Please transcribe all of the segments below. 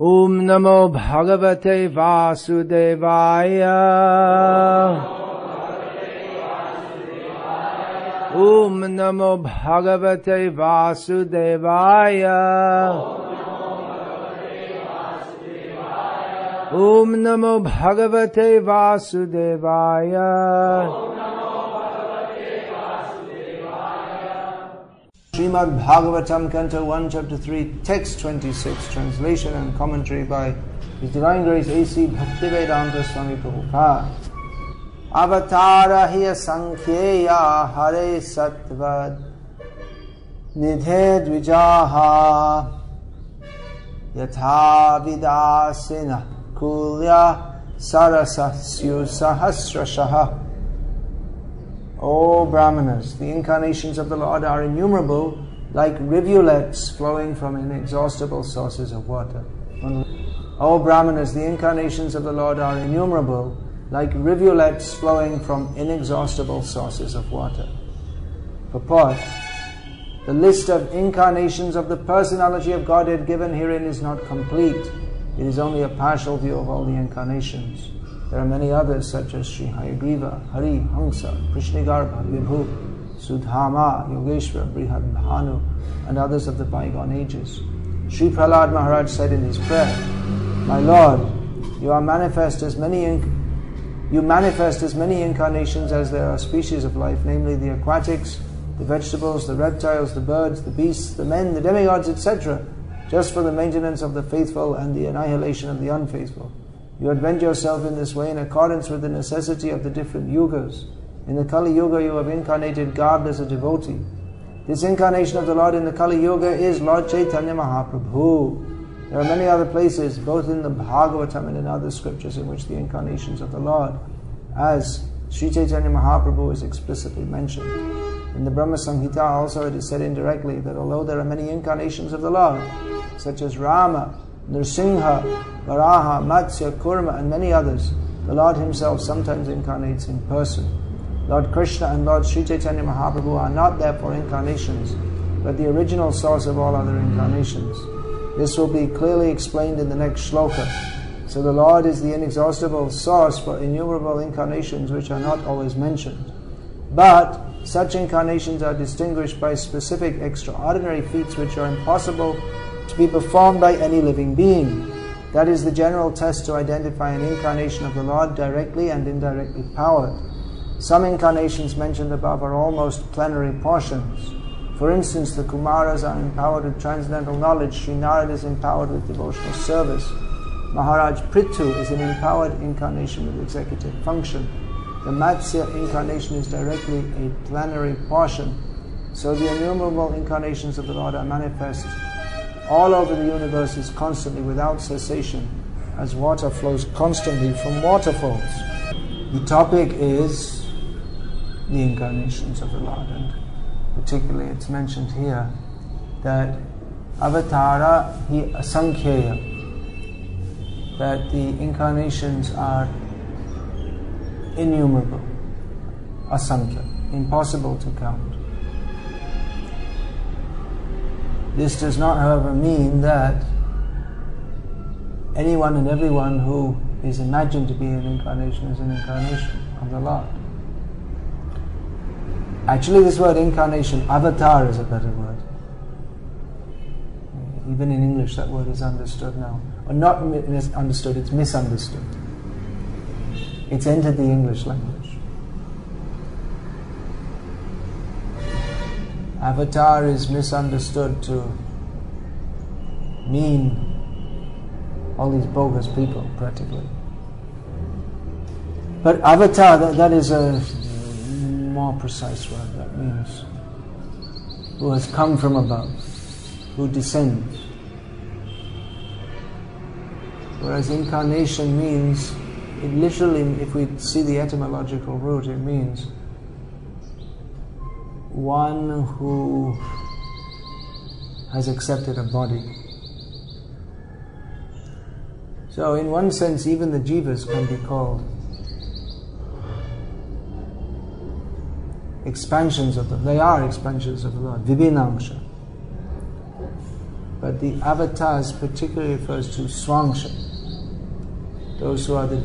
Om Namo Bhagavate Vasudevaya. Om Namo Bhagavate Vasudevaya. Om Namo Bhagavate Vasudevaya. Srimad Bhagavatam, Canto 1, Chapter 3, Text 26, translation and commentary by His Divine Grace A.C. Bhakti-Vedanta Swami Prabhupada. Avatara hiya sankheya hare sattvad nidhe dvijaha yatha vidasena kulya sarasasyu sahasrashaha. O Brahmanas, the incarnations of the Lord are innumerable, like rivulets flowing from inexhaustible sources of water. O Brahmanas, the incarnations of the Lord are innumerable, like rivulets flowing from inexhaustible sources of water. Purport: the list of incarnations of the personality of Godhead given herein is not complete. It is only a partial view of all the incarnations. There are many others such as Sri Hayagriva, Hari, Hamsa, Krishnagarbha, Vibhu, Sudhama, Yogeshwar, Brihadbhanu, and others of the bygone ages. Sri Prahlad Maharaj said in his prayer, "My Lord, you manifest as many incarnations as there are species of life, namely the aquatics, the vegetables, the reptiles, the birds, the beasts, the men, the demigods, etc., just for the maintenance of the faithful and the annihilation of the unfaithful. You advent yourself in this way in accordance with the necessity of the different yugas. In the Kali Yuga you have incarnated garbed as a devotee. This incarnation of the Lord in the Kali Yuga is Lord Chaitanya Mahaprabhu. There are many other places, both in the Bhagavatam and in other scriptures, in which the incarnations of the Lord, as Sri Chaitanya Mahaprabhu, is explicitly mentioned. In the Brahma Samhita also it is said indirectly that although there are many incarnations of the Lord, such as Rama, Nrsimha, Varaha, Matsya, Kurma, and many others, the Lord Himself sometimes incarnates in person. Lord Krishna and Lord Sri Chaitanya Mahaprabhu are not therefore incarnations, but the original source of all other incarnations. This will be clearly explained in the next shloka. So the Lord is the inexhaustible source for innumerable incarnations which are not always mentioned. But such incarnations are distinguished by specific extraordinary feats which are impossible to be performed by any living being. That is the general test to identify an incarnation of the Lord directly and indirectly powered. Some incarnations mentioned above are almost plenary portions. For instance, the Kumaras are empowered with transcendental knowledge, Sri Narada is empowered with devotional service, Maharaj Prithu is an empowered incarnation with executive function. The Matsya incarnation is directly a plenary portion. So the innumerable incarnations of the Lord are manifest all over the universes constantly without cessation, as water flows constantly from waterfalls. The topic is the incarnations of the Lord, and particularly it's mentioned here that Avatara hi asankheya, that the incarnations are innumerable, asankhya, impossible to count. This does not, however, mean that anyone and everyone who is imagined to be an incarnation is an incarnation of the Lord. Actually, this word incarnation, avatar, is a better word. Even in English, that word is understood now. Or not misunderstood, it's misunderstood. It's entered the English language. Avatar is misunderstood to mean all these bogus people, practically. But avatar, that is a more precise word. That means who has come from above, who descends. Whereas incarnation means, it literally, if we see the etymological root, it means one who has accepted a body. So in one sense, even the jivas can be called expansions of the, they are expansions of the Lord, vibhinamsha. But the avatars particularly refers to Swangsha, those who are the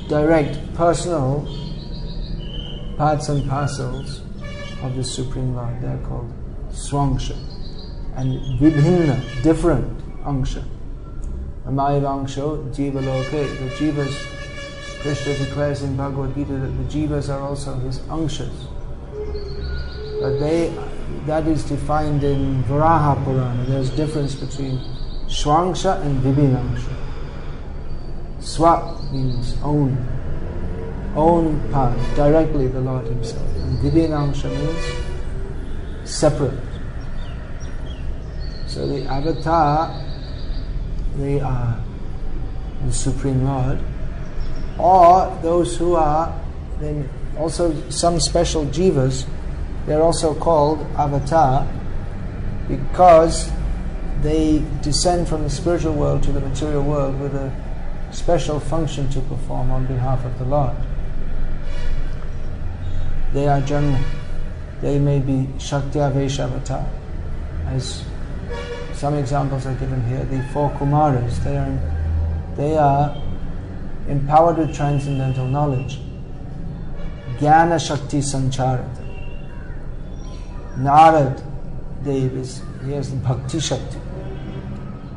direct personal parts and parcels of the Supreme Lord. They are called Swangsha. And Vibhinna, different Angsha. Amayavangsho Jiva Loke. The Jivas, Krishna declares in Bhagavad-gita that the Jivas are also his Angshas. But that is defined in Varaha Purana. There's a difference between Swangsha and Vibhinangsha. Swa means own part, directly the Lord himself. And Vibhinangsha means separate. So the avatar, they are the Supreme Lord, or those who are then also some special jivas. They're also called avatar because they descend from the spiritual world to the material world with a special function to perform on behalf of the Lord. They may be Shaktya Vaishyavatar, as some examples are given here. The 4 Kumaras, they are empowered with transcendental knowledge. Jnana Shakti Sancharata. Narad Dev he has the Bhakti Shakti.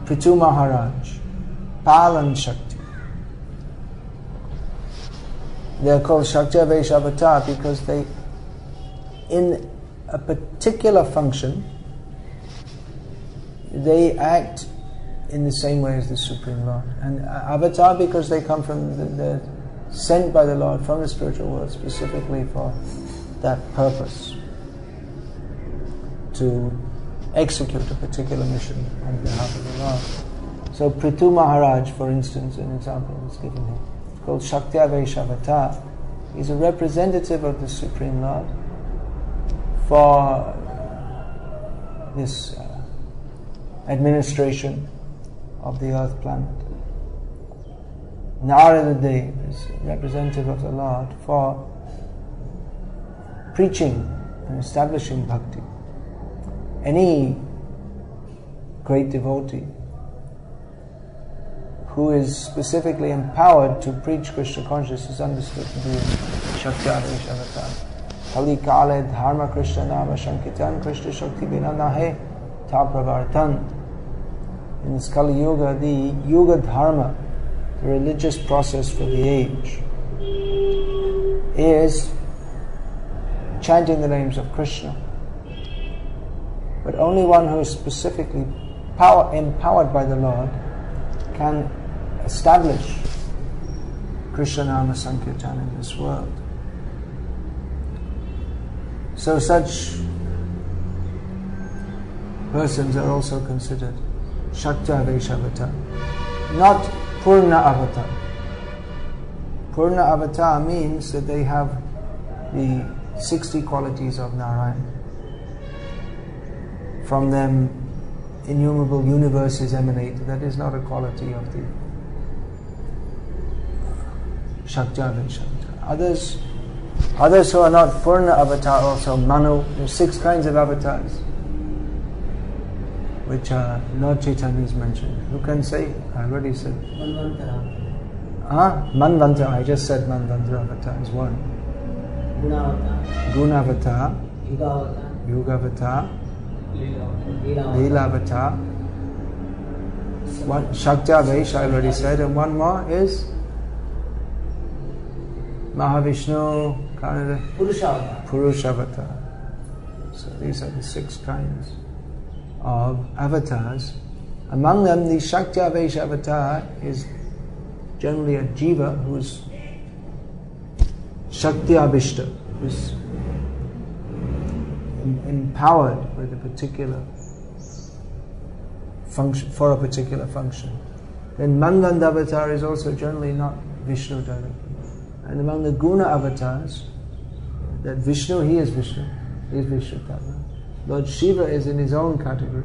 Prithu Maharaj, Palan Shakti. They are called Shaktya Vaishyavatar because they, in a particular function, they act in the same way as the Supreme Lord. And Avatar because they come from they're sent by the Lord from the spiritual world specifically for that purpose, to execute a particular mission on behalf of the Lord. So Prithu Maharaj, for instance, an example is given here. It's called Shaktya Vaishyavatar. He's a representative of the Supreme Lord for this administration of the earth planet. Narada Dev is a representative of the Lord for preaching and establishing bhakti. Any great devotee who is specifically empowered to preach Krishna consciousness is understood to be Shaktya Vaishyavatar. Kali Kale Dharma Krishna Nama Shankitan Krishna Shakti Bina Nahe Ta Pravartan. In this Kali Yuga, the Yuga Dharma, the religious process for the age, is chanting the names of Krishna. But only one who is specifically empowered by the Lord can establish Krishna Nama Sankirtan in this world. So such persons are also considered Shaktya Vaishyavatar, not Purna Avatar. Purna Avatar means that they have the 60 qualities of Narayan. From them innumerable universes emanate. That is not a quality of the Shaktya Vaishyavatar. Others who are not Purna Avatar, also Manu. There are 6 kinds of avatars which Lord Chaitanya is mentioned. Who can say? I already said. Manvantara. Manvantara. I just said Manvantara Avatar is one. Gunavatar. Yugavatar. Leelavatar. One Shaktya Vaishyavatar I already said, and one more is Mahavishnu, Purushavatar. So these are the 6 kinds of avatars. Among them, the Shaktya Vaishyavatar is generally a jiva who is Shakti-abhishta, who is empowered with a particular function, for a particular function. Then Manvandavatar is also generally not Vishnu directly. And among the Guna avatars, that Vishnu, he is Vishnu Tattva. Lord Shiva is in his own category.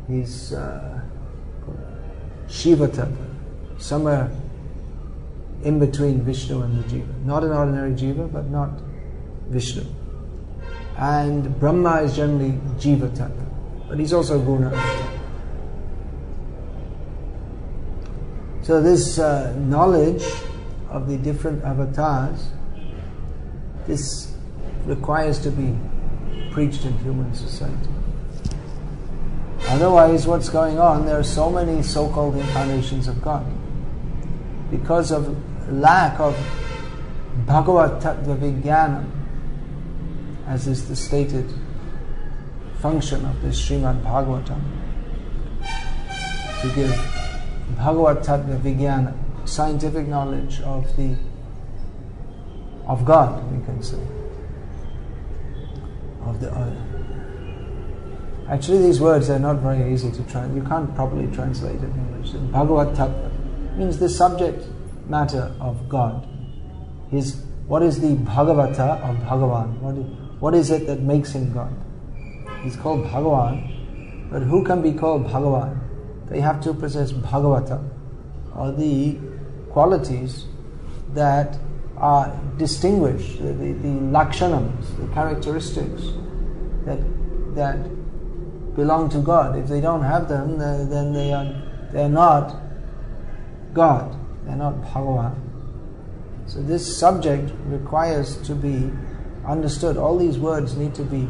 He's Shiva Tattva, somewhere in between Vishnu and the Jiva. Not an ordinary Jiva, but not Vishnu. And Brahma is generally Jiva Tattva. but he's also guna. So this knowledge of the different avatars, this requires to be preached in human society. Otherwise, what's going on, there are so many so-called incarnations of God. Because of lack of Bhagavad-tattva vijnana, as is the stated function of this Srimad Bhagavatam, to give Bhagavad-tattva vijnana, scientific knowledge of God, we can say. Actually, these words are not very easy to translate. You can't properly translate it in English. Bhagavad-tattva means the subject matter of God. What is the Bhagavata of Bhagavan? What is it that makes him God? He's called Bhagavan, but who can be called Bhagavan? They have to possess Bhagavata, or the qualities that are distinguished, the lakshanams, the characteristics that belong to God. If they don't have them, then they're not God. They're not Bhagavan. So this subject requires to be understood. All these words need to be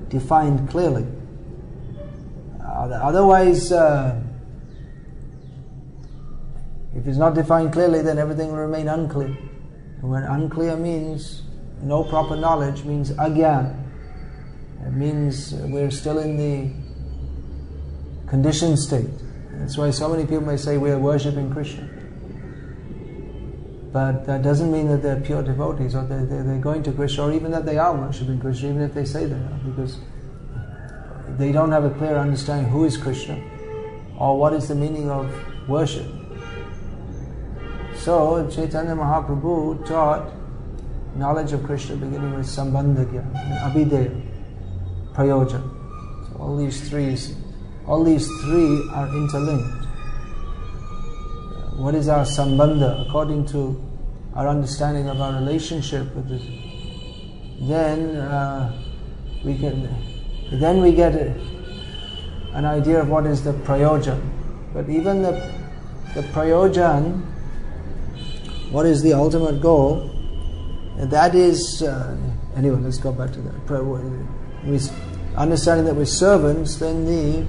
defined clearly. Otherwise, if it's not defined clearly, then everything will remain unclear. And when unclear means no proper knowledge, means agyan. It means we're still in the conditioned state. That's why so many people may say we're worshipping Krishna. But that doesn't mean that they're pure devotees, or they're going to Krishna, or even that they are worshipping Krishna, even if they say they are, because they don't have a clear understanding who is Krishna, or what is the meaning of worship. So Chaitanya Mahaprabhu taught knowledge of Krishna beginning with Sambandha Jnana, Abhideya, Prayojan. So all these three are interlinked. What is our Sambandha? According to our understanding of our relationship with this, then we get an idea of what is the Prayojan. But even the Prayojan, what is the ultimate goal? That is, anyway, let's go back to that. Understanding that we're servants, then the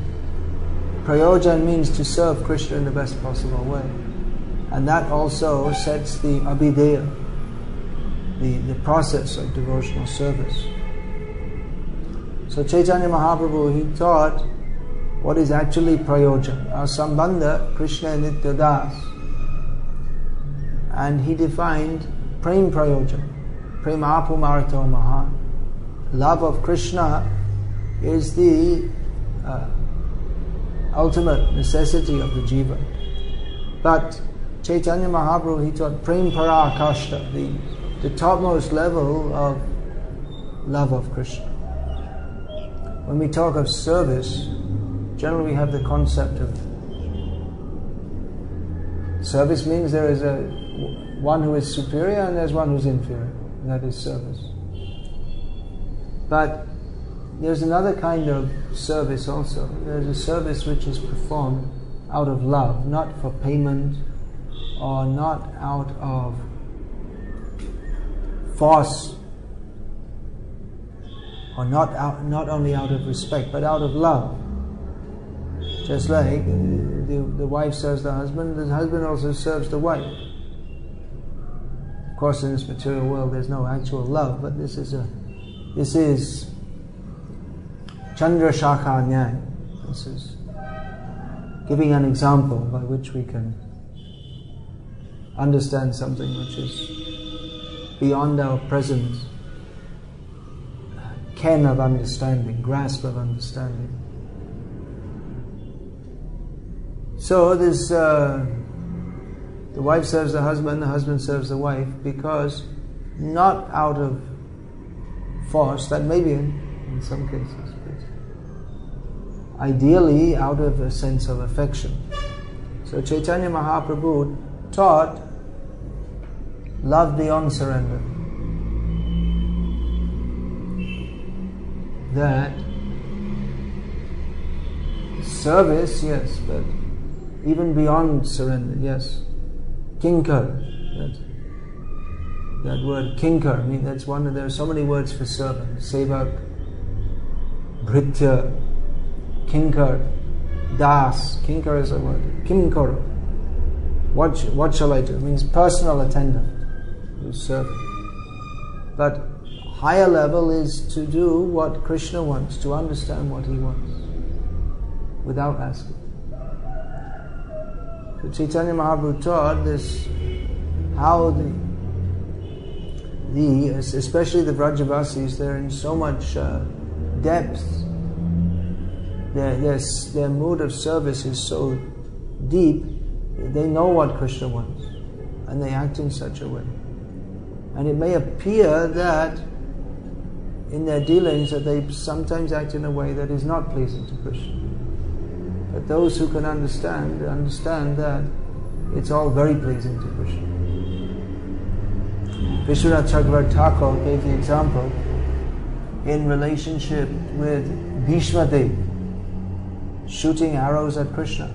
Prayojan means to serve Krishna in the best possible way. And that also sets the Abhideya, the process of devotional service. So Chaitanya Mahaprabhu, he taught what is actually Prayojan. Our Sambandha, Krishna Nitya Das. And he defined Prem Prayojan, Premapu Marto Mahan. Love of Krishna is the ultimate necessity of the jiva. But Chaitanya Mahaprabhu, he taught Prem Parakashta, the topmost level of love of Krishna. When we talk of service, generally we have the concept of service means there is one who is superior and there's one who's inferior. And that is service. But there's another kind of service also. There's a service which is performed out of love, not for payment or not out of force, or not only out of respect, but out of love. Just like the wife serves the husband also serves the wife. Of course, in this material world, there's no actual love, but this is Chandra Shakha Nyaya. This is giving an example by which we can understand something which is beyond our present ken of understanding, grasp of understanding. So this, the wife serves the husband serves the wife, because not out of force, that may be in some cases, but ideally out of a sense of affection. So Chaitanya Mahaprabhu taught love beyond surrender. That Service, yes, but even beyond surrender, yes. Kinkar, that word kinkar, I mean that's one of, there are so many words for servant. Sevak, Bhritya, kinkar, das, kinkar is a word. Kinkar, what shall I do? It means personal attendant, who's serving. But higher level is to do what Krishna wants, to understand what he wants, without asking. So Chaitanya Mahaprabhu taught this, how especially the Vrajavasis, they're in so much depth. Their mood of service is so deep, they know what Krishna wants, and they act in such a way. And it may appear that in their dealings that they sometimes act in a way that is not pleasing to Krishna. But those who can understand that it's all very pleasing to Krishna. Vishwanath Chakravarti Thakur gave the example in relationship with Bhishma Dev shooting arrows at Krishna.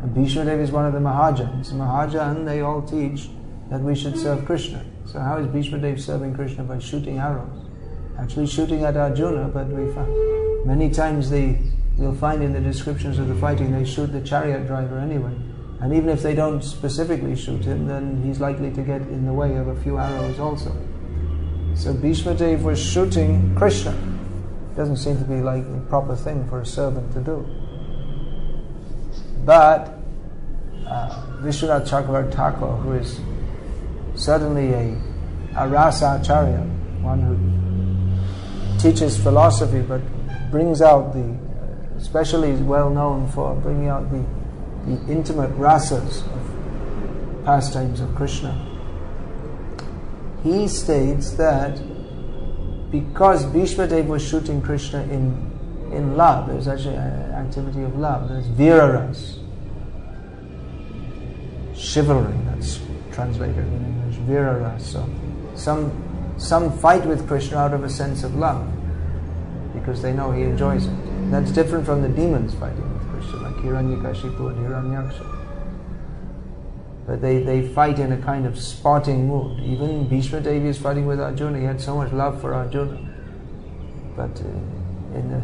And Bhishma Dev is one of the Mahajans. Mahajan, they all teach that we should serve Krishna. So how is Bhishma Dev serving Krishna? By shooting arrows. Actually shooting at Arjuna, but we find many times you'll find in the descriptions of the fighting they shoot the chariot driver anyway. And even if they don't specifically shoot him, then he's likely to get in the way of a few arrows also. So Bhishma Dev was shooting Krishna. Doesn't seem to be like the proper thing for a servant to do. But Vishwanath Chakravarti Thakur, who is certainly a rasa acharya, one who teaches philosophy but brings out especially is well known for bringing out the intimate rasas of pastimes of Krishna. He states that because Bhishma Dev was shooting Krishna in love, there's actually an activity of love, there's viraras, chivalry, that's translated in English, viraras. So some fight with Krishna out of a sense of love, because they know he enjoys it. That's different from the demons fighting with Krishna, like Hiranyakashipu and Hiranyaksha. But they fight in a kind of sporting mood. Even Bhishma Devi is fighting with Arjuna. He had so much love for Arjuna. But in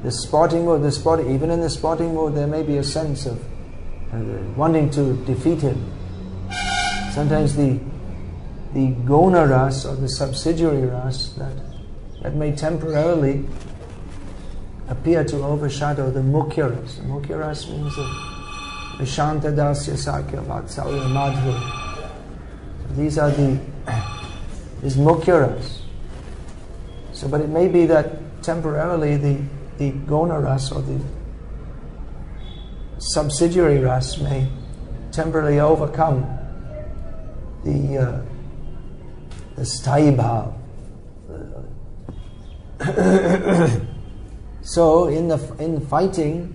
the sporting mood, even in the sporting mood, there may be a sense of wanting to defeat him. Sometimes the gona ras, or the subsidiary ras, that may temporarily appear to overshadow the mukhya ras. The mukhya ras means Vishanta Dasya Sakya Vatsalya Madhur. These are these mukhya ras. So, but it may be that temporarily the gona ras, or the subsidiary ras, may temporarily overcome the sthayi bhav. So in fighting,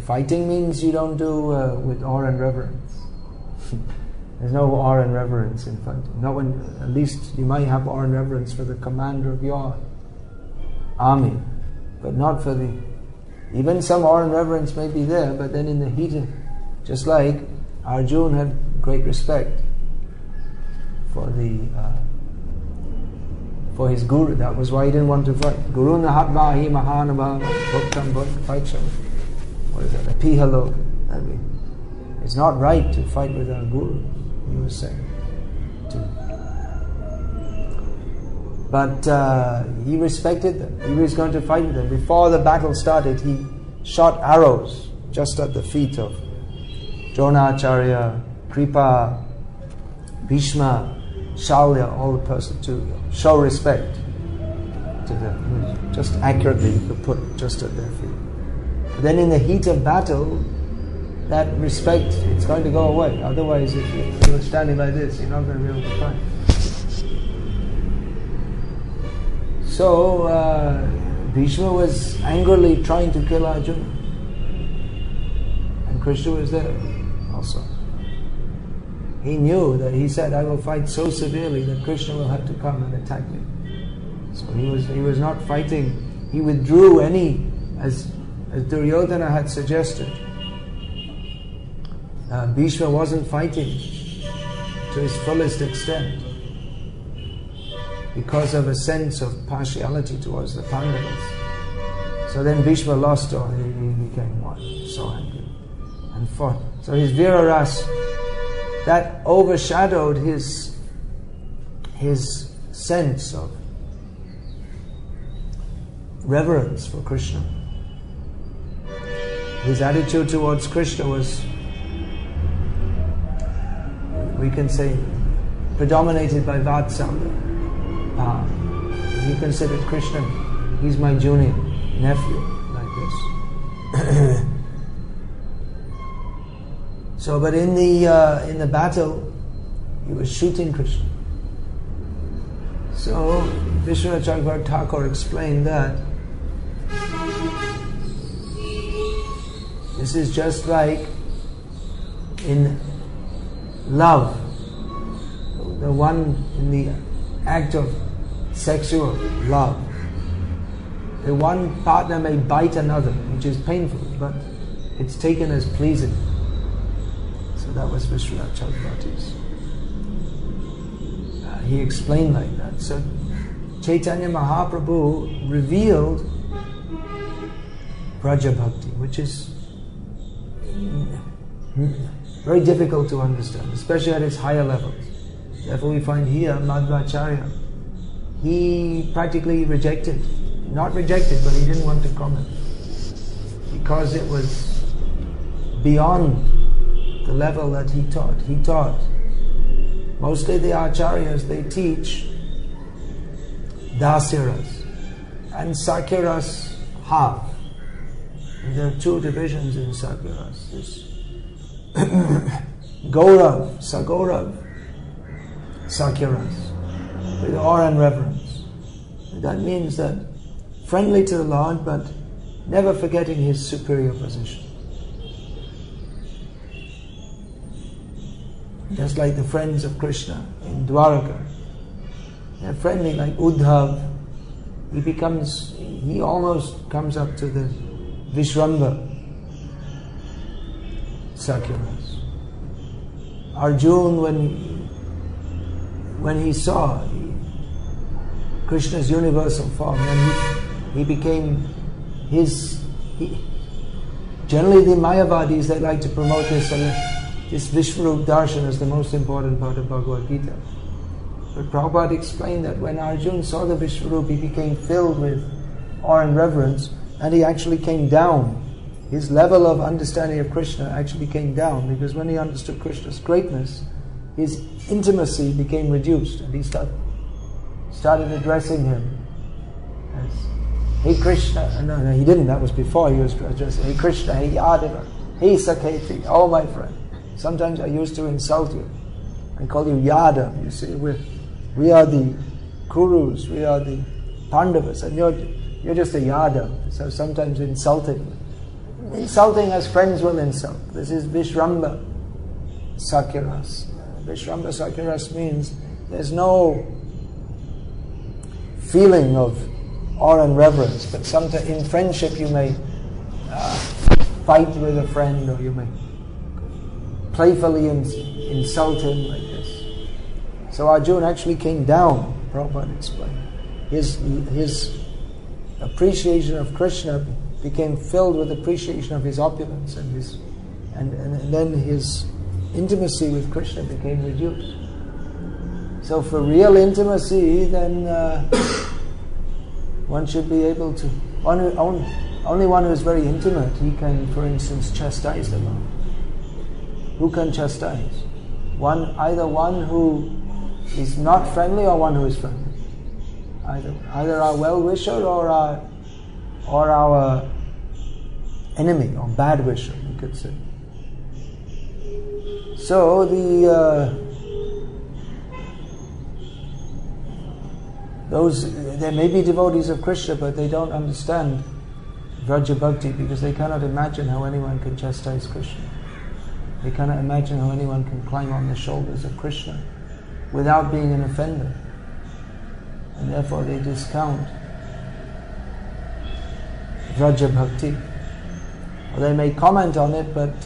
fighting means you don't do with awe and reverence. There's no awe and reverence in fighting. Not when, at least you might have awe and reverence for the commander of your army, but not for even some awe and reverence may be there, but then in the heat of, just like Arjuna had great respect for his guru. That was why he didn't want to fight. Guru nahatvahi mahanabha bhaktam fight some. What is that? Apihaloka. I mean, it's not right to fight with our guru, he was saying. But he respected them. He was going to fight with them. Before the battle started, he shot arrows just at the feet of Dronacharya, Kripa, Bhishma, Shalya, all the person, to show respect to them. Just accurately, you could put just at their feet. But then in the heat of battle, that respect, it's going to go away. Otherwise, if you're standing like this, you're not going to be able to fight. So, Bhishma was angrily trying to kill Arjuna. And Krishna was there also. He knew that, he said, I will fight so severely that Krishna will have to come and attack me. So he was not fighting. He withdrew as as Duryodhana had suggested, Bhishma wasn't fighting to his fullest extent because of a sense of partiality towards the Pandavas. So then Bhishma lost, or he became so angry and fought. So his Vira Ras, that overshadowed his sense of reverence for Krishna. His attitude towards Krishna was, we can say, predominated by Vatsalya. He considered Krishna, he's my junior nephew, like this. So, but in the battle, he was shooting Krishna. So, Vishwanath Chakravarti Thakur explained that this is just like in love, the one in the act of sexual love. The one partner may bite another, which is painful, but it's taken as pleasing. So that was Vishwanath Chakravarti's. He explained like that. So Chaitanya Mahaprabhu revealed Braja Bhakti, which is very difficult to understand, especially at its higher levels. Therefore we find here Madhvacharya, he practically rejected, not rejected, but he didn't want to comment, because it was beyond the level that he taught. He taught, mostly the acharyas, they teach Dasyaras and Sakyaras half. And there are two divisions in Sakyaras. There's Gaurav, Sagorav, Sakyaras, with awe and reverence. And that means that friendly to the Lord, but never forgetting his superior position. Just like the friends of Krishna in Dwaraka. They're friendly like Uddhav. He almost comes up to the Vishramba Sakyaras. Arjuna, when he saw Krishna's universal form, then he became generally the Mayavadis, they like to promote this Vishvarup Darshan as the most important part of Bhagavad-gita. But Prabhupada explained that when Arjuna saw the Vishvarup, he became filled with awe and reverence, and he actually came down. His level of understanding of Krishna actually came down, because when he understood Krishna's greatness, his intimacy became reduced, and he started addressing him as, "Hey Krishna," no, he didn't, that was before he was addressing, "Hey Krishna, hey Yadava, hey Saketi, oh my friend." Sometimes I used to insult you and call you Yadav. You see, we are the Kurus, we are the Pandavas, and you're just a Yadav. So sometimes insulting as friends will insult. This is Vishramba Sakyaras. Vishramba Sakyaras means there's no feeling of awe and reverence, but sometimes in friendship you may fight with a friend, or you may playfully insult him like this. So Arjuna actually came down, Prabhupada explained. His appreciation of Krishna became filled with appreciation of his opulence, and then his intimacy with Krishna became reduced. So for real intimacy, then one should be able to, only one who is very intimate, he can, for instance, chastise the Lord. Who can chastise? Either one who is not friendly or one who is friendly. Either our well-wisher or our enemy or bad wisher, you could say. So there may be devotees of Krishna, but they don't understand Vraja Bhakti, because they cannot imagine how anyone can chastise Krishna. They cannot imagine how anyone can climb on the shoulders of Krishna without being an offender. And therefore they discount Vraja Bhakti. or they may comment on it, but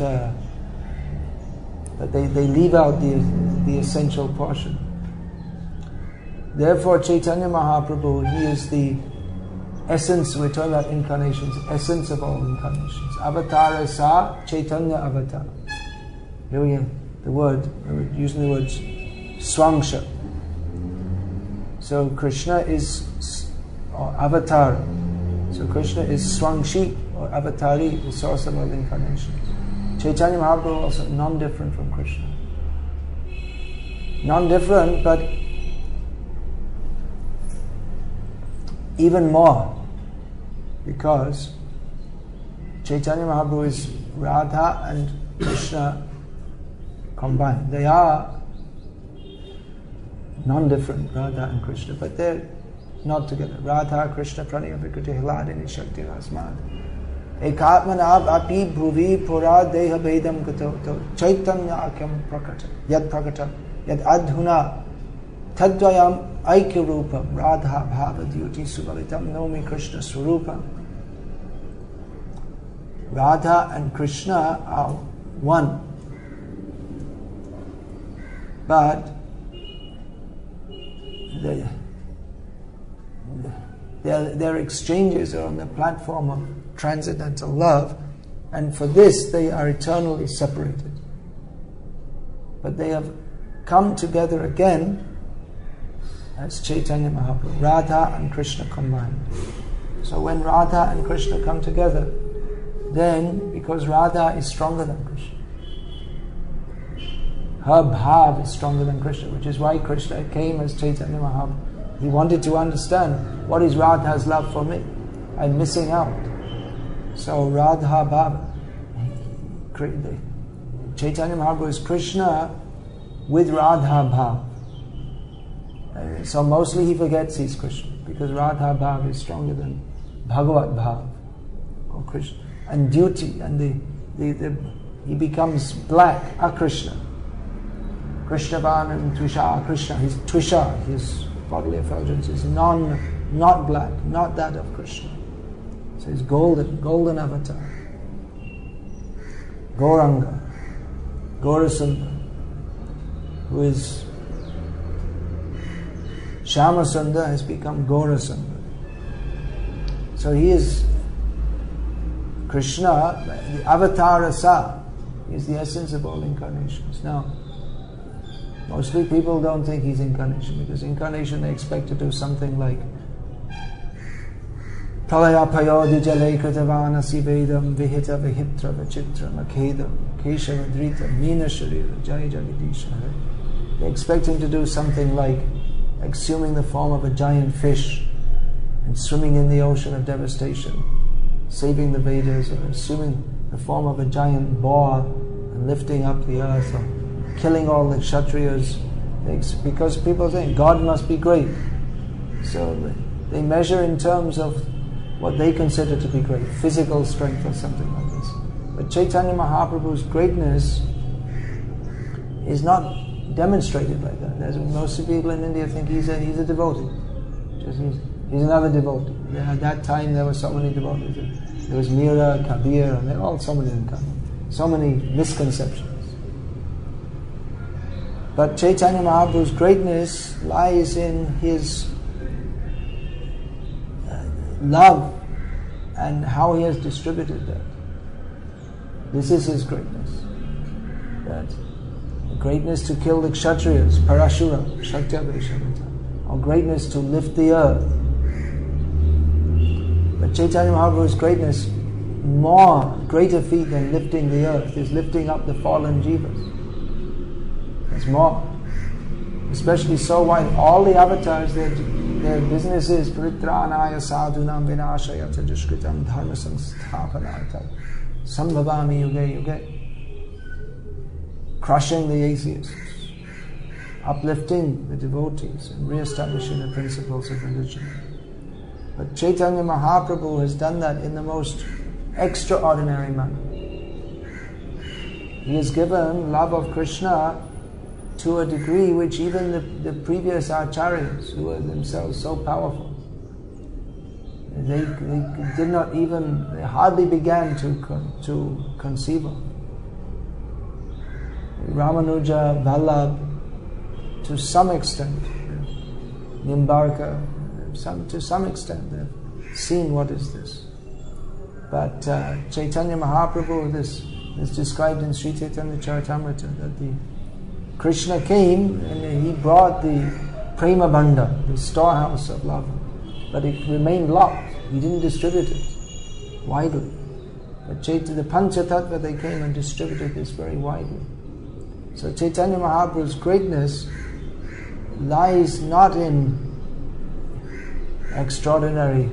they leave out the essential portion. Therefore, Chaitanya Mahaprabhu, he is the essence. We're talking about incarnations, essence of all incarnations. Avatara sa Chaitanya Avatara. Here we have the word, we're using the words swangsha. So Krishna is or avatar. So Krishna is swangshi or avatari, the source of all incarnations. Chaitanya Mahaprabhu also non-different from Krishna. Non-different, but even more, because Chaitanya Mahaprabhu is Radha and Krishna combined. They are non-different, Radha and Krishna, but they're not together. Radha, Krishna, Pranaya, Vikriti, Hiladini, Shakti, Asmad. Ekatmanav api bhuvi pura deha vedam gato Chaitanya akyam prakata yad prakata yad adhuna tadvayam aikya rupam Radha bhava dyuti suvalitam nomi Krishna swarupam. Radha and Krishna are one, but their exchanges are on the platform of transcendental love, and for this they are eternally separated. But they have come together again as Chaitanya Mahaprabhu, Radha and Krishna combined. So when Radha and Krishna come together, then because Radha is stronger than Krishna, her bhav is stronger than Krishna, which is why Krishna came as Chaitanya Mahaprabhu. He wanted to understand, what is Radha's love for me? I'm missing out. So Radha bhava, Chaitanya Mahaprabhu is Krishna with Radha bhav. So mostly he forgets he's Krishna, because Radha bhav is stronger than Bhagavad-bhav or Krishna. And duty, and he becomes black, Akrishna. Krishnavan and Twisha, Krishna, his Twisha, his bodily effulgence is not black, not that of Krishna. So he's golden avatar. Gauranga, Gaurasundar, who is Shyamasundar, has become Gaurasundar. So he is Krishna, the Avatara Sa, is the essence of all incarnations. Now, mostly people don't think he's incarnation, because incarnation they expect to do something like Pralaya payodi jale kritavana sivedam vihita vihitra vachitra makedam keshava drita meena sharira jai jagadisha. They expect him to do something like assuming the form of a giant fish and swimming in the ocean of devastation, saving the Vedas, or assuming the form of a giant boar and lifting up the earth, or killing all the Kshatriyas, because people think God must be great. So they measure in terms of what they consider to be great, physical strength or something like this. But Chaitanya Mahaprabhu's greatness is not demonstrated like that. Most people in India think he's a devotee. He's another devotee. At that time there were so many devotees. There was Mira, Kabir, and there were all so many misconceptions. But Chaitanya Mahaprabhu's greatness lies in his love and how he has distributed that. This is his greatness. That greatness to kill the Kshatriyas, Parashura, Shaktya Vaishamita, or greatness to lift the earth. But Chaitanya Mahaprabhu's greatness, greater feat than lifting the earth, is lifting up the fallen jivas. There's more. Especially so why all the avatars, their business is Pritranaya sadhunam vinashaya tajushkritam dharma samsthapanartha sambhavami yuge yuge. Crushing the atheists, uplifting the devotees, and re-establishing the principles of religion. But Chaitanya Mahaprabhu has done that in the most extraordinary manner. He has given love of Krishna to a degree which even the previous acharyas, who were themselves so powerful, They did not even, they hardly began to conceive of. Ramanuja, Vallabh, to some extent, Nimbarka, to some extent they've seen what is this. But Chaitanya Mahaprabhu, this is described in Sri Chaitanya Charitamrita, that the Krishna came and he brought the Prema Bhanda, the storehouse of love, but it remained locked. He didn't distribute it widely. But the Panchatattva, they came and distributed this very widely. So Chaitanya Mahaprabhu's greatness lies not in extraordinary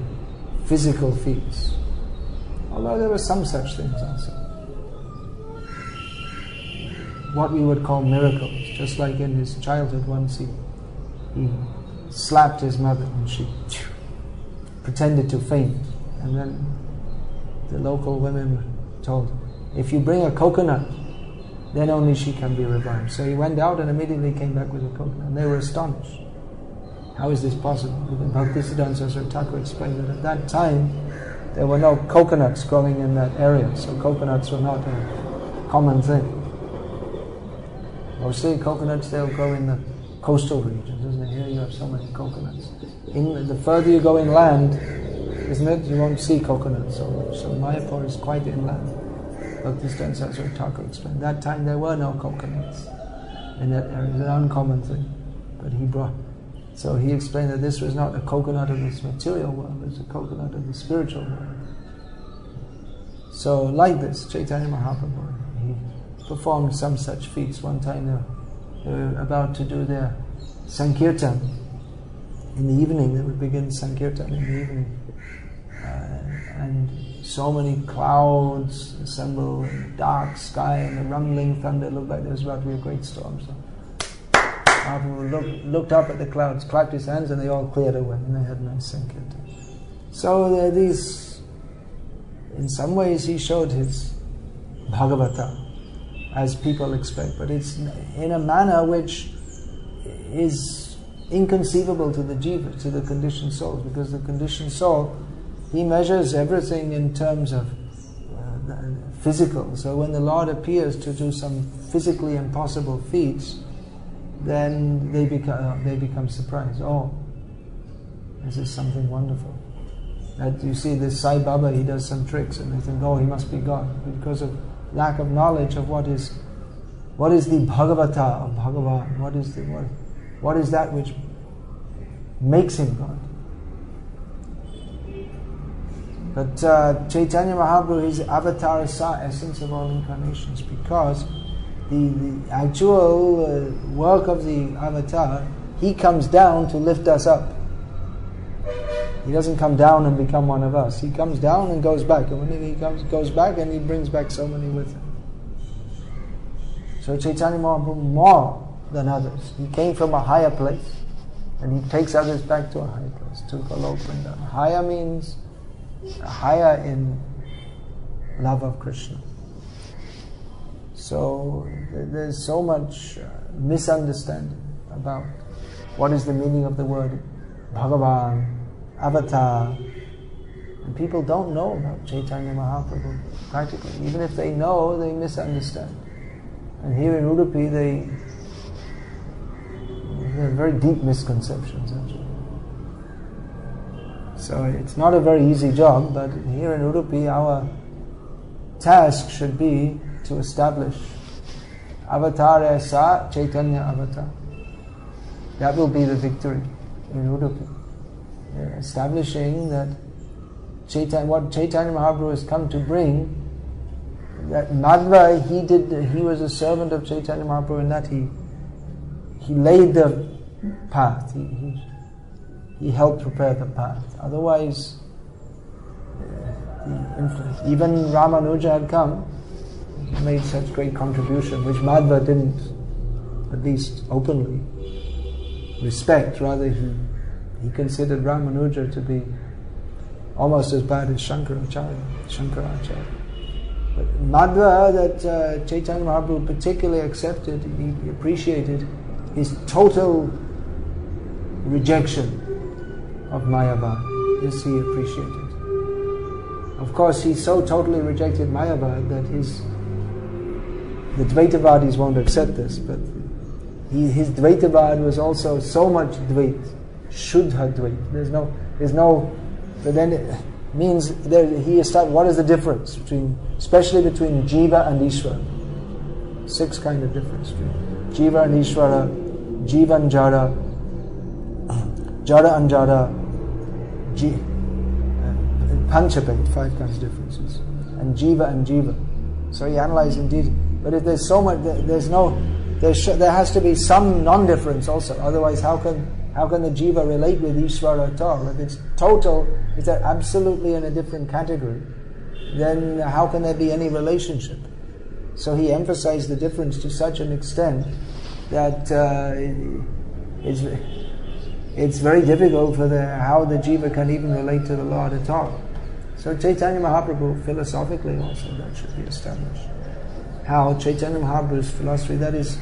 physical feats, although there were some such things also. What we would call miracles, just like in his childhood once he slapped his mother and she pretended to faint, and then the local women told him, if you bring a coconut, then only she can be revived. So he went out and immediately came back with a coconut, and they were astonished. How is this possible? Even Bhaktisiddhanta Saraswati Thakur explained that at that time there were no coconuts growing in that area, so coconuts were not a common thing. Mostly coconuts, they'll grow in the coastal regions, isn't it? Here you have so many coconuts. The further you go inland, isn't it, you won't see coconuts so much. So Mayapur is quite inland. Bhaktisiddhanta Saraswati Thakur explained. That time there were no coconuts in that area. It's an uncommon thing. But he brought. So he explained that this was not a coconut of this material world, it was a coconut of the spiritual world. So like this, Chaitanya Mahaprabhu, he performed some such feats. One time they were about to do their Sankirtan. In the evening, they would begin Sankirtan in the evening. And so many clouds assemble, and dark sky, and the rumbling thunder looked like there was about to be a great storm. So Mahaprabhu looked up at the clouds, clapped his hands, and they all cleared away, and they had nice Sankirtan. So there are these, in some ways he showed his Bhagavata, as people expect, but it's in a manner which is inconceivable to the jiva, to the conditioned soul, because the conditioned soul, he measures everything in terms of physical. So when the Lord appears to do some physically impossible feats, then they become surprised. Oh, this is something wonderful. That you see this Sai Baba, he does some tricks, and they think, oh, he must be God, because of lack of knowledge of what is the Bhagavata of Bhagavan, what is that which makes him God. But Chaitanya Mahaprabhu is Avatara Sa, essence of all incarnations, because the actual work of the Avatar, he comes down to lift us up. He doesn't come down and become one of us. He comes down and goes back, and when he goes back, and he brings back so many with him. So Chaitanya Mahaprabhu, more than others, he came from a higher place, and he takes others back to a higher place, to Golok Vrindavan. Higher means higher in love of Krishna. So there's so much misunderstanding about what is the meaning of the word Bhagavan, Avatar. And people don't know about Chaitanya Mahaprabhu practically. Even if they know, they misunderstand. And here in Udupi, they have very deep misconceptions actually. So it's not a very easy job, but here in Udupi, our task should be to establish Avatara Sa Chaitanya Avatar. That will be the victory in Udupi. Establishing that what Chaitanya Mahaprabhu has come to bring, that Madhva, he was a servant of Chaitanya Mahaprabhu in that he laid the path, he helped prepare the path. Otherwise, even Ramanuja had come, he made such great contribution, which Madhva didn't, at least openly, respect. Rather, he considered Ramanuja to be almost as bad as Shankaracharya. But Madhva, that Chaitanya Mahaprabhu particularly accepted, he appreciated his total rejection of Mayavad. This he appreciated. Of course, he so totally rejected Mayavad that the Dvaitavadis won't accept this, but his Dvaitavad was also so much Dvait, Shuddha Dvait. There's no, but then it means he established what is the difference especially between Jiva and Ishvara. 6 kind of difference between Jiva and Ishvara, Jiva and Jara, Jara and Jara, Panchapet, 5 kinds of differences, and Jiva and Jiva. So he analyzed indeed. But if there's so much, there has to be some non-difference also. Otherwise, how can the Jiva relate with Ishvara at all? If it's total, if they're absolutely in a different category, then how can there be any relationship? So he emphasized the difference to such an extent that it's very difficult for how the Jiva can even relate to the Lord at all. So Chaitanya Mahaprabhu, philosophically also, that should be established. How Chaitanya Mahaprabhu's philosophy, that is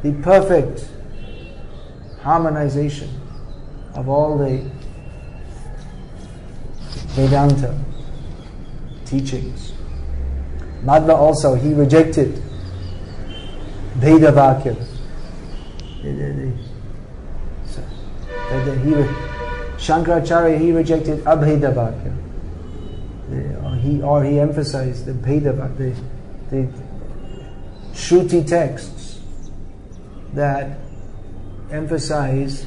the perfect harmonization of all the Vedanta teachings. Madhva also, he rejected Bhedavakya. Shankaracharya, he rejected Abhedavakya. Or he emphasized the Bhedavakya, the Shruti texts that emphasize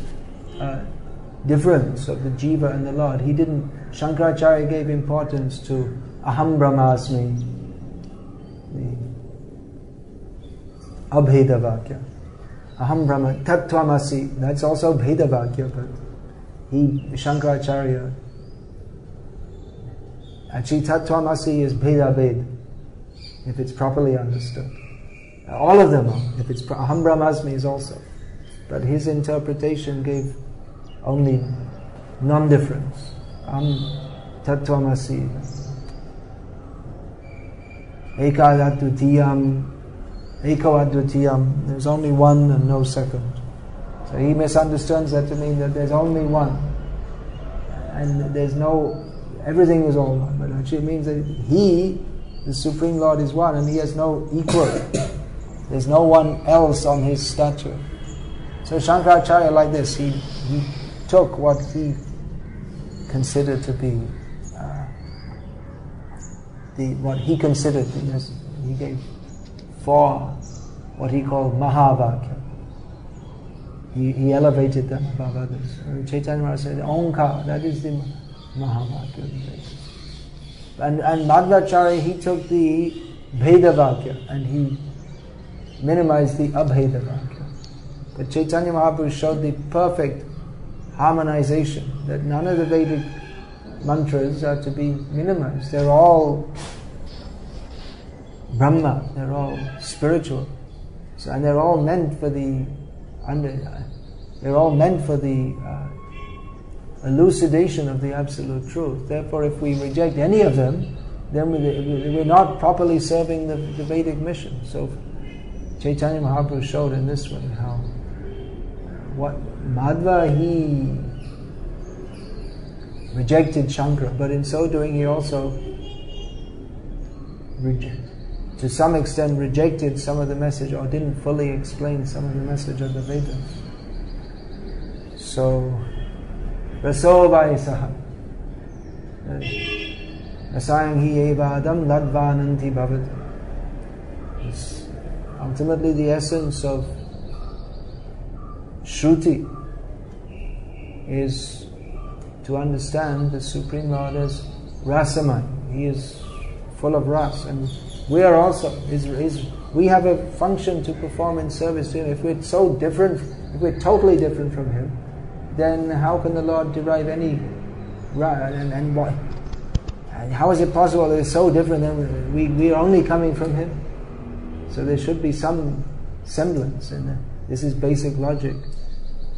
difference of the Jiva and the Lord. Shankaracharya gave importance to Aham Brahmasmi, the Abhedavakya. Aham Brahma, Tattvamasi, that's also Bhedavakya, but Shankaracharya, actually Tattvamasi is Bhedabhed, if it's properly understood. All of them are, if it's Aham Brahmasmi is also. But his interpretation gave only non-difference. Tattvamasi. Ekavadvitiyam, there's only one and no second. So he misunderstands that to mean that there's only one. And everything is all one. But actually it means that he, the Supreme Lord, is one and he has no equal. There's no one else on his stature. So Shankaracharya, like this, he took what he considered to be what he considered he gave 4 what he called Mahavakya. He elevated them above others. Chaitanya Maharaj said, Omkar, that is the Mahavakya. And Madhvacharya, he took the Bhedavakya and he minimized the Abhedavakya. But Chaitanya Mahaprabhu showed the perfect harmonization, that none of the Vedic mantras are to be minimized. They're all Brahma, they're all spiritual. So, and they're all meant for the elucidation of the absolute truth. Therefore, if we reject any of them, then we're not properly serving the Vedic mission. So Chaitanya Mahaprabhu showed in this way how Madhva, he rejected Shankara, but in so doing he also to some extent rejected some of the message, or didn't fully explain some of the message of the Vedas. So Rasovai Saha Asayam hi evadam ladvananti bhavat. Ultimately the essence of Shruti is to understand the Supreme Lord as Rasamai. He is full of ras, and we are also we have a function to perform in service to Him. If we're so different, if we're totally different from Him, then how can the Lord derive any and what? How is it possible that it's so different and we are only coming from Him? So there should be some semblance in it. This is basic logic,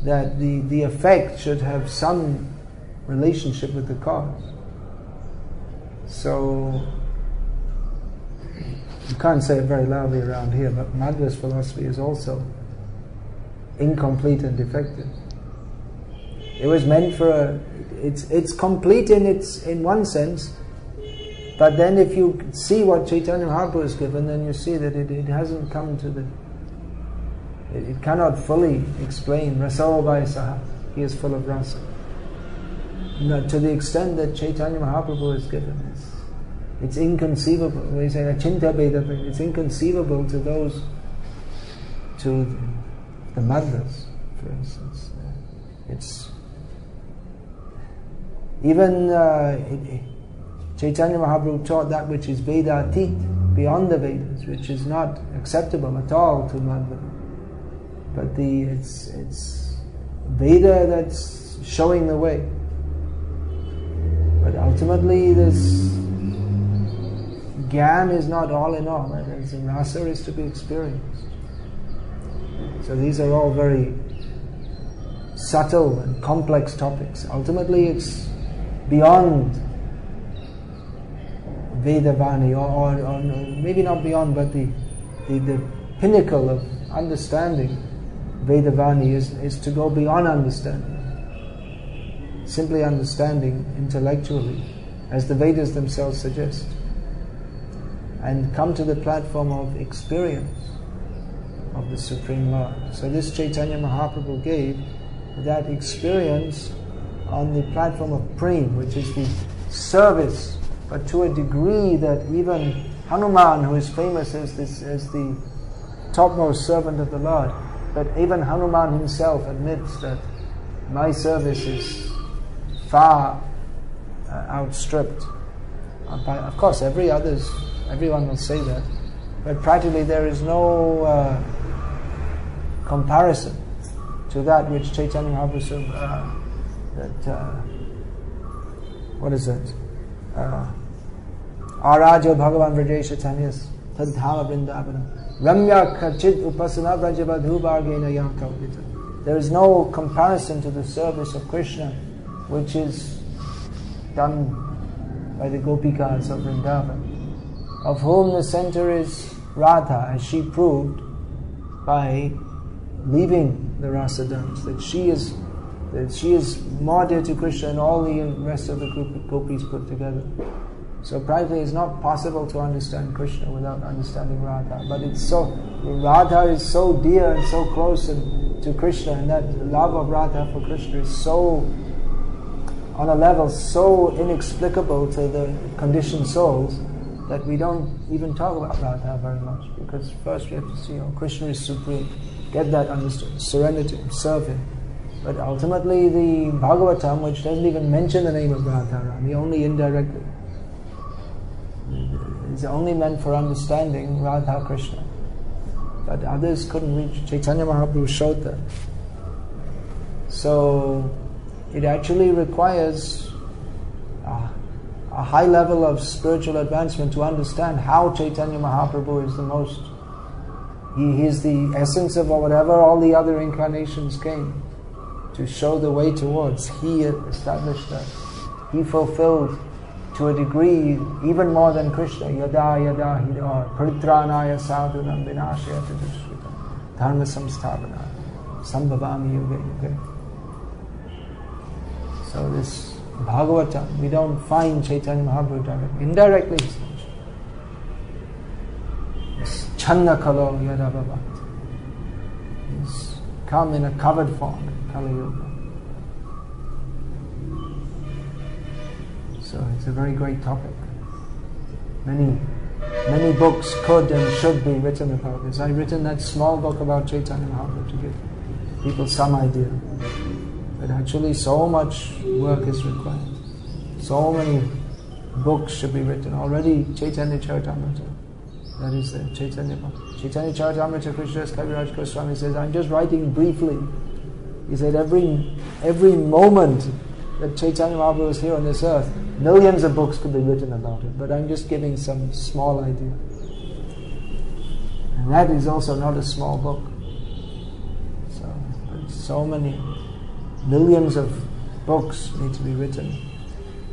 that the effect should have some relationship with the cause. So you can't say it very loudly around here, but Madhva's philosophy is also incomplete and defective. It was meant for it's complete in one sense, but then if you see what Chaitanya Mahaprabhu has given, then you see that it hasn't come to the... It cannot fully explain Raso Vaisaha. He is full of rasa. Not to the extent that Chaitanya Mahaprabhu has given. It's inconceivable. We say Achinta Veda, it's inconceivable to those, to the madras, for instance. It's even Chaitanya Mahaprabhu taught that which is Veda-atit, beyond the Vedas, which is not acceptable at all to madra. But it's Veda that's showing the way. But ultimately, this Gyan is not all in all. The rasa is to be experienced. So these are all very subtle and complex topics. Ultimately, it's beyond Vedavani, or maybe not beyond, but the pinnacle of understanding Vedavani is to go beyond understanding. Simply understanding intellectually, as the Vedas themselves suggest, and come to the platform of experience of the Supreme Lord. So this Chaitanya Mahaprabhu gave that experience on the platform of prem, which is the service, but to a degree that even Hanuman, who is famous as the topmost servant of the Lord, but even Hanuman himself admits that my service is far outstripped. Of course, everyone will say that, but practically there is no comparison to that which Chaitanya Mahaprabhu what is it? Arajo Bhagavan Vrajesha Tanyas Tadhama Vrindavanam Ramya Kachit Upasana Vrajavadhu Bhargena Yankavita. There is no comparison to the service of Krishna, which is done by the Gopikas of Vrindavan, of whom the center is Radha, as she proved by leaving the rasa dance, that she is more dear to Krishna and all the rest of the gopis put together. So practically it's not possible to understand Krishna without understanding Radha. But Radha is so dear and so close to Krishna, and that love of Radha for Krishna is so, on a level so inexplicable to the conditioned souls, that we don't even talk about Radha very much, because first we have to see, Krishna is supreme, get that understood, surrender to him, serve him. But ultimately the Bhagavatam, which doesn't even mention the name of Radharani, only indirectly, is only meant for understanding Radha Krishna. But others couldn't reach. Chaitanya Mahaprabhu showed that. So it actually requires a high level of spiritual advancement to understand how Chaitanya Mahaprabhu is the most. He is the essence of whatever all the other incarnations came to show the way towards. He established that. He fulfilled to a degree even more than Krishna. Yada yada hidar paritranaya sadhunam vinashayata dushritam dharma samsthavana sambhavami yuga yuga. So this Bhagavatam, we don't find Chaitanya Mahaprabhu directly. Indirectly he's mentioned. This Chanda Kalo Yadavavat. He's come in a covered form in Kali Yuga. So it's a very great topic. Many books could and should be written about this. I've written that small book about Chaitanya Mahaprabhu to give people some idea. But actually so much work is required. So many books should be written. Already Chaitanya Charitamrita, that is the Chaitanya Charitamrita, Krishnadas Kaviraj Goswami says, I'm just writing briefly. He said every moment that Chaitanya Mahaprabhu was here on this earth, millions of books could be written about it, but I'm just giving some small idea. And that is also not a small book. So many millions of books need to be written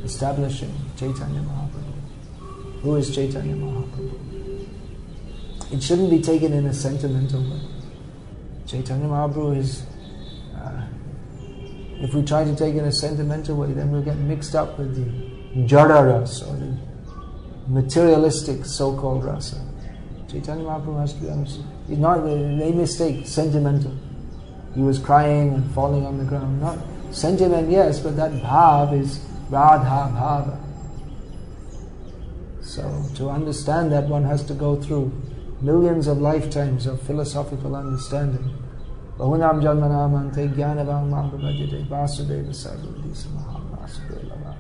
establishing Chaitanya Mahaprabhu. Who is Chaitanya Mahaprabhu? It shouldn't be taken in a sentimental way. Chaitanya Mahaprabhu is If we try to take it in a sentimental way, then we'll get mixed up with the jada rasa, or the materialistic so-called rasa. Chaitanya Mahaprabhu has to be understood. He's not, they mistake sentimental. He was crying and falling on the ground. Not sentiment, yes, but that bhav is radha bhava. So to understand that, one has to go through millions of lifetimes of philosophical understanding. Bahunam janmanamante jnanavang mahabhajate vasudeva sarvadisa mahavasudeva.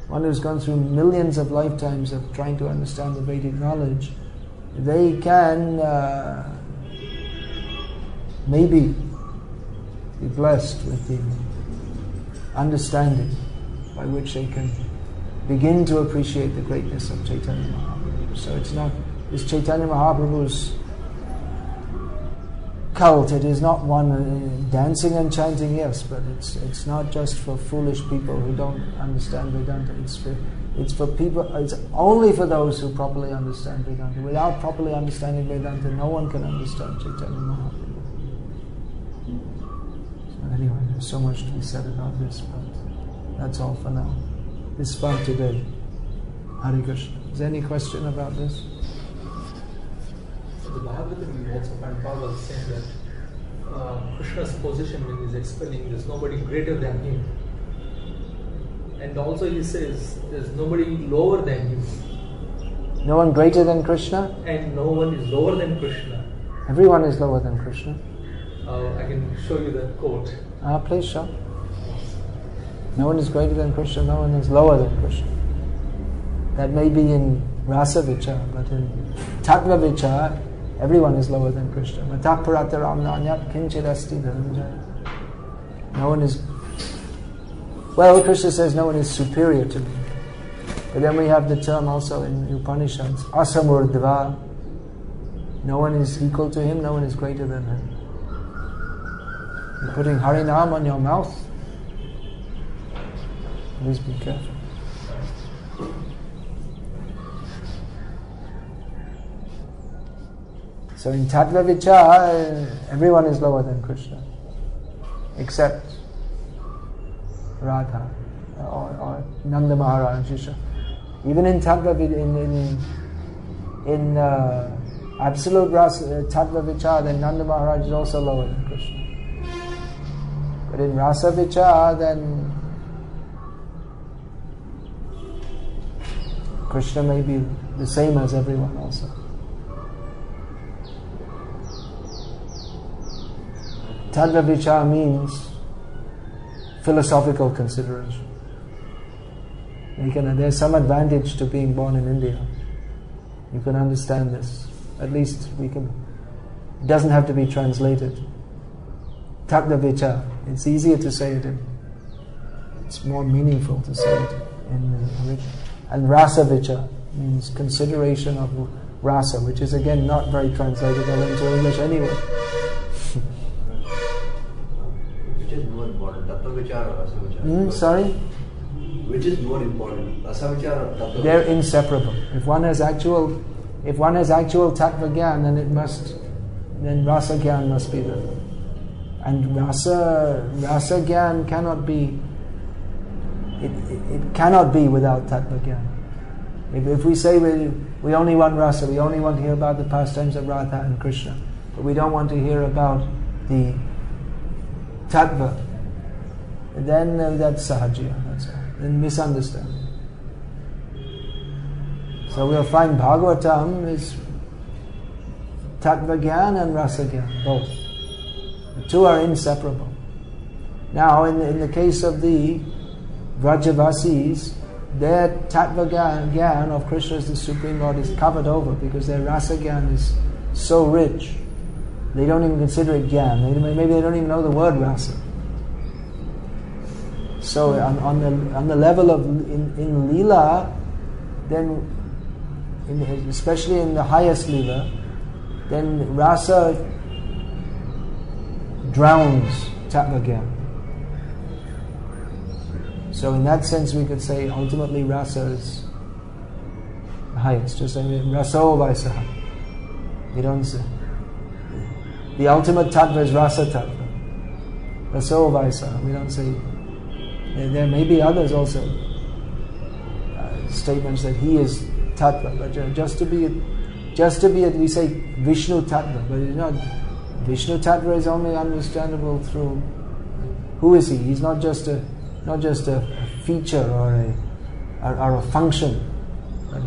One who's gone through millions of lifetimes of trying to understand the Vedic knowledge, they can maybe be blessed with the understanding by which they can begin to appreciate the greatness of Chaitanya Mahaprabhu. So it's not this Chaitanya Mahaprabhu's cult. It is not one dancing and chanting, yes, but it's not just for foolish people who don't understand Vedanta. It's for people. It's only for those who properly understand Vedanta. Without properly understanding Vedanta, no one can understand Chaitanya Mahaprabhu. So anyway, there's so much to be said about this, but that's all for now. This is for today. Hare Krishna. Is there any question about this? So the Bhagavad-gita we also find Prabhupada saying that Krishna's position when he's expelling, there's nobody greater than him. And also he says there's nobody lower than him. No one greater than Krishna? And no one is lower than Krishna. Everyone is lower than Krishna. I can show you the quote. Please show. No one is greater than Krishna, no one is lower than Krishna. That may be in Rasa Vichar, but in Tattva Vichar, everyone is lower than Krishna. Matapurataramnanyat kinchidasti dhananjaya. No one is... Well, Krishna says no one is superior to me. But then we have the term also in Upanishads, asamurdva. No one is equal to him, no one is greater than him. You're putting Harinam on your mouth. Please be careful. So in Tattva Vichar, everyone is lower than Krishna, except Radha or Nanda Maharaj. Even in Tattva in absolute Tattva Vichar, then Nanda Maharaj is also lower than Krishna. But in Rasa Vichar, then Krishna may be the same as everyone also. Tattva Vichar means philosophical consideration. There's some advantage to being born in India. You can understand this. At least we can. It doesn't have to be translated. Tattva Vichar. It's easier to say it it's more meaningful to say it in the original. And Rasa Vichar means consideration of rasa, which is again not very translatable into English anyway. Which is more important, Tattva Vichar or Rasa Vichar? Sorry? Which is more important, Rasa Vichar or Tattva Vichar? They're inseparable. If one has actual Tattva Gyan, then Rasa Gyan must be there. And Rasa Gyan cannot be. It cannot be without Tattva Gyan. If we say we only want Rasa, we only want to hear about the pastimes of Radha and Krishna, but we don't want to hear about the Tattva, then that's Sahajya, that's all. Then misunderstanding. So we'll find Bhagavatam is Tattva Gyan and Rasa Gyan, both. The two are inseparable. Now, in the case of the Vrajavasis, their Tattva Gyan of Krishna as the Supreme Lord is covered over because their Rasa Gyan is so rich. They don't even consider it Gyan. Maybe they don't even know the word Rasa. So on the level of in Leela, then especially in the highest Leela, then Rasa drowns Tattva Gyan. So in that sense we could say ultimately Rasa is the highest. Just like Raso Vaisaha. You don't say. The ultimate Tattva is Rasa Tattva. Raso Vaisa. We don't say. There may be others also. Statements that he is Tattva, but just to be, we say Vishnu Tattva, but it's not. Vishnu Tattva is only understandable through. Who is he? He's not just a feature or a function, but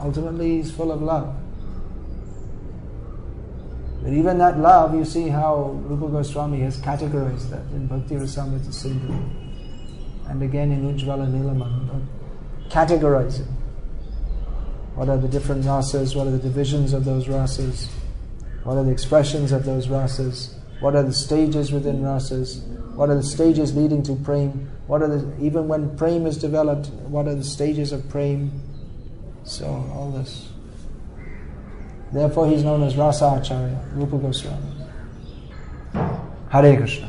ultimately he's full of love. But even that love, you see how Rupa Goswami has categorized that in Bhakti Rasamrita Sindhu, and again in Ujjvala Nilamam, categorizing. What are the different rasas? What are the divisions of those rasas? What are the expressions of those rasas? What are the stages within rasas? What are the stages leading to prem? Even when prem is developed, what are the stages of prem? So, all this. Therefore, he is known as Rasa Acharya, Rupa Goswami. Hare Krishna.